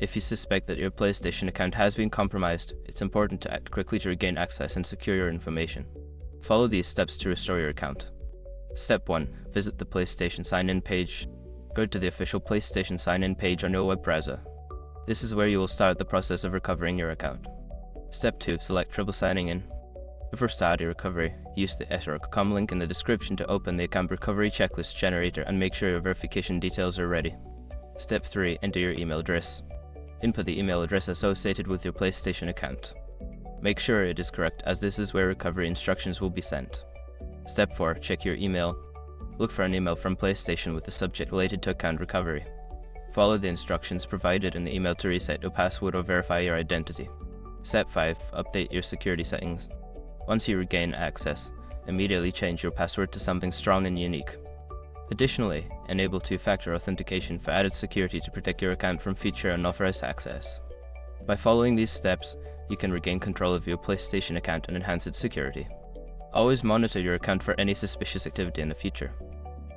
If you suspect that your PlayStation account has been compromised, it's important to act quickly to regain access and secure your information. Follow these steps to restore your account. Step 1. Visit the PlayStation sign-in page. Go to the official PlayStation sign-in page on your web browser. This is where you will start the process of recovering your account. Step 2. Select Trouble Signing In. Before starting recovery, use the s.com link in the description to open the account recovery checklist generator and make sure your verification details are ready. Step 3. Enter your email address. Input the email address associated with your PlayStation account. Make sure it is correct, as this is where recovery instructions will be sent. Step 4. Check your email. Look for an email from PlayStation with the subject related to account recovery. Follow the instructions provided in the email to reset your password or verify your identity. Step 5. Update your security settings. Once you regain access, immediately change your password to something strong and unique. Additionally, enable two-factor authentication for added security to protect your account from future unauthorized access. By following these steps, you can regain control of your PlayStation account and enhance its security. Always monitor your account for any suspicious activity in the future.